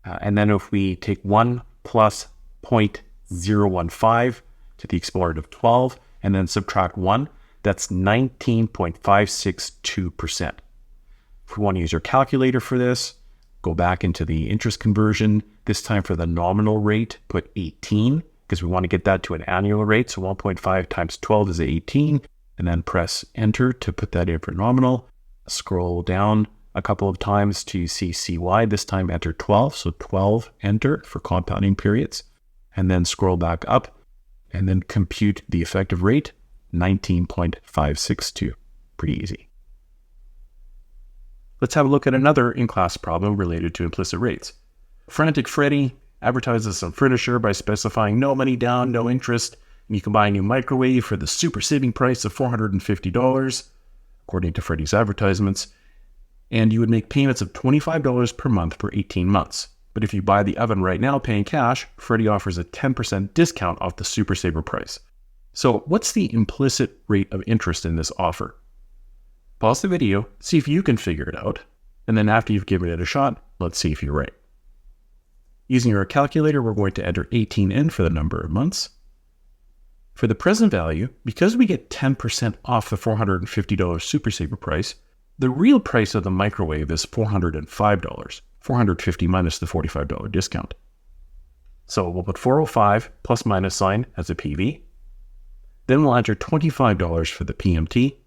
And then if we take 1 plus 0.015 to the exponent of 12, and then subtract 1, that's 19.562%. If we want to use your calculator for this, go back into the interest conversion. This time for the nominal rate, put 18, because we want to get that to an annual rate. So 1.5 times 12 is 18, and then press enter to put that in for nominal. Scroll down a couple of times to see CY. This time enter 12, so 12 enter for compounding periods, and then scroll back up and then compute the effective rate, 19.562. Pretty easy. Let's have a look at another in-class problem related to implicit rates. Frantic Freddy advertises some furniture by specifying no money down, no interest, and you can buy a new microwave for the super saving price of $450, according to Freddy's advertisements, and you would make payments of $25 per month for 18 months. But if you buy the oven right now paying cash, Freddy offers a 10% discount off the super saver price. So what's the implicit rate of interest in this offer? Pause the video, see if you can figure it out, and then after you've given it a shot, let's see if you're right. Using our calculator, we're going to enter 18 in for the number of months. For the present value, because we get 10% off the $450 super saver price, the real price of the microwave is $405, $450 minus the $45 discount. So we'll put 405 plus minus sign as a PV. Then we'll enter $25 for the PMT,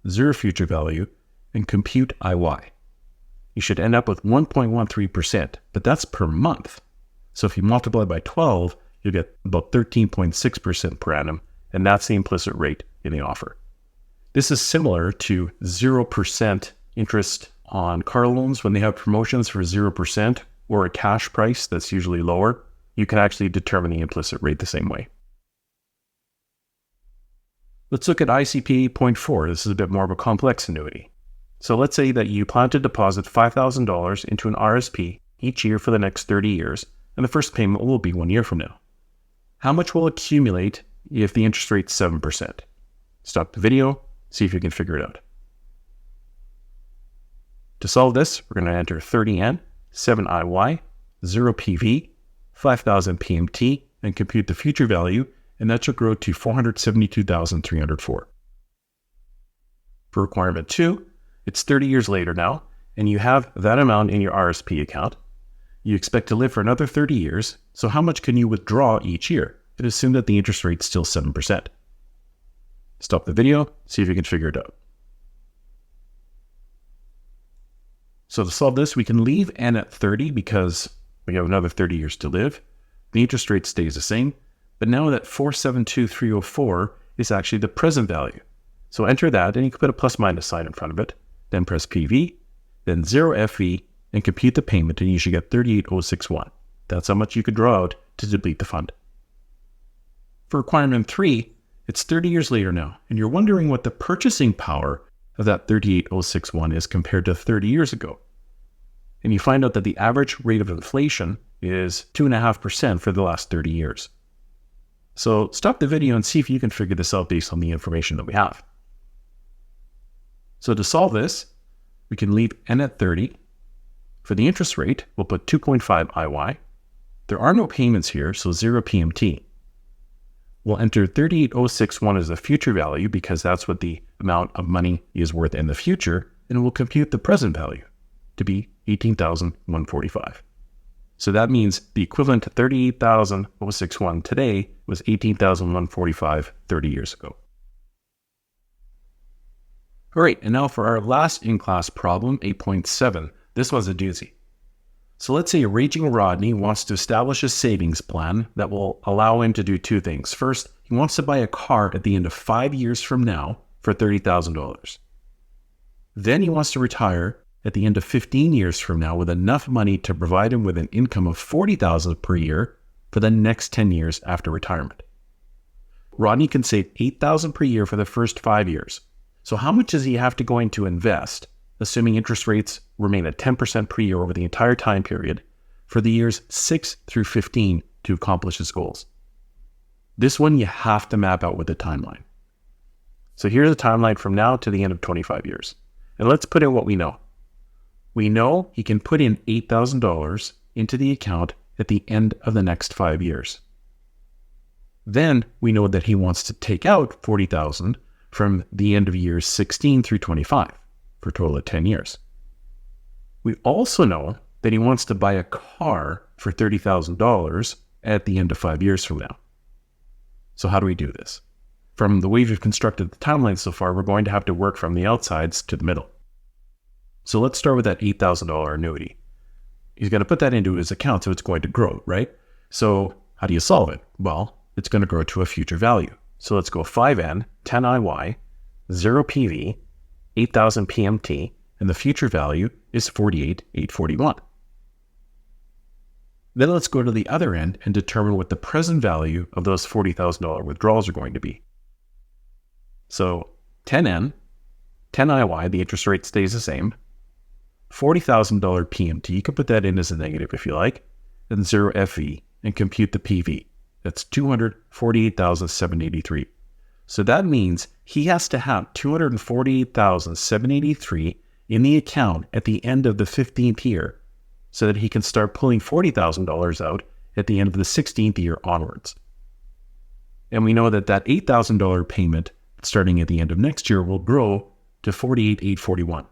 0 future value, and compute IY. You should end up with 1.13%, but that's per month. So if you multiply by 12, you'll get about 13.6% per annum, and that's the implicit rate in the offer. This is similar to 0% interest on car loans when they have promotions for 0% or a cash price that's usually lower. You can actually determine the implicit rate the same way. Let's look at ICP 8.4. This is a bit more of a complex annuity. So let's say that you plan to deposit $5,000 into an RSP each year for the next 30 years, and the first payment will be 1 year from now. How much will accumulate if the interest rate's 7%? Stop the video, see if you can figure it out. To solve this, we're going to enter 30N, 7IY, 0 PV, 5,000 PMT, and compute the future value, and that should grow to $472,304. For requirement 2, it's 30 years later now, and you have that amount in your RSP account. You expect to live for another 30 years, so how much can you withdraw each year? And assume that the interest rate's still 7%. Stop the video, see if you can figure it out. So to solve this, we can leave N at 30 because we have another 30 years to live. The interest rate stays the same, but now that 472,304 is actually the present value. So enter that, and you can put a plus minus sign in front of it, then press PV, then 0 FV, and compute the payment, and you should get 38,061. That's how much you could draw out to deplete the fund. For requirement 3, it's 30 years later now, and you're wondering what the purchasing power of that 38,061 is compared to 30 years ago. And you find out that the average rate of inflation is 2.5% for the last 30 years. So stop the video and see if you can figure this out based on the information that we have. So to solve this, we can leave N at 30. For the interest rate, we'll put 2.5 IY. There are no payments here, so 0 PMT. We'll enter 38,061 as the future value because that's what the amount of money is worth in the future, and we'll compute the present value to be 18,145. So that means the equivalent to 38,061 today was 18,145 30 years ago. All right, and now for our last in-class problem, 8.7. This one's a doozy. So let's say a raging Rodney wants to establish a savings plan that will allow him to do two things. First, he wants to buy a car at the end of 5 years from now for $30,000. Then he wants to retire at the end of 15 years from now with enough money to provide him with an income of $40,000 per year for the next 10 years after retirement. Rodney can save $8,000 per year for the first 5 years. So how much does he have to go into invest, assuming interest rates remain at 10% per year over the entire time period, for the years 6 through 15 to accomplish his goals? This one you have to map out with a timeline. So here's a timeline from now to the end of 25 years. And let's put in what we know. We know he can put in $8,000 into the account at the end of the next 5 years. Then we know that he wants to take out $40,000 from the end of years 16 through 25 for a total of 10 years. We also know that he wants to buy a car for $30,000 at the end of 5 years from now. So how do we do this? From the way we've constructed the timeline so far, we're going to have to work from the outsides to the middle. So let's start with that $8,000 annuity. He's going to put that into his account, so it's going to grow, right? So how do you solve it? Well, it's going to grow to a future value. So let's go 5N, 10 IY, 0 PV, 8,000 PMT, and the future value is 48,841. Then let's go to the other end and determine what the present value of those $40,000 withdrawals are going to be. So 10N, 10 IY, the interest rate stays the same. $40,000 PMT, you can put that in as a negative if you like, and 0 FV, and compute the PV. That's $248,783. So that means he has to have $248,783 in the account at the end of the 15th year so that he can start pulling $40,000 out at the end of the 16th year onwards. And we know that that $8,000 payment starting at the end of next year will grow to $48,841.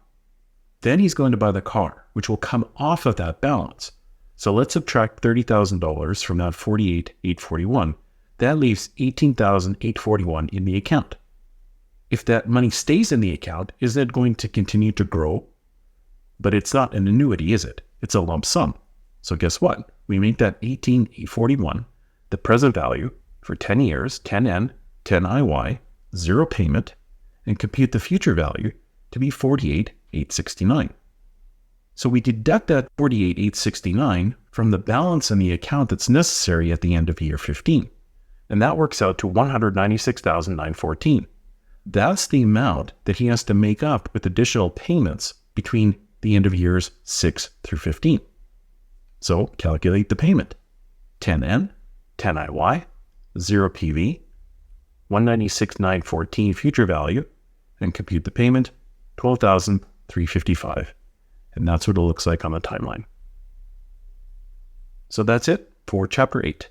Then he's going to buy the car, which will come off of that balance. So let's subtract $30,000 from that $48,841. That leaves $18,841 in the account. If that money stays in the account, is it going to continue to grow? But it's not an annuity, is it? It's a lump sum. So guess what? We make that $18,841 the present value for 10 years, 10N, 10 IY, 0 payment, and compute the future value to be $48,869. So we deduct that $48,869 from the balance in the account that's necessary at the end of year 15. And that works out to $196,914. That's the amount that he has to make up with additional payments between the end of years 6 through 15. So calculate the payment. 10N, 10 IY, 0 PV, $196,914 future value, and compute the payment, $12,355. And that's what it looks like on the timeline. So that's it for Chapter 8.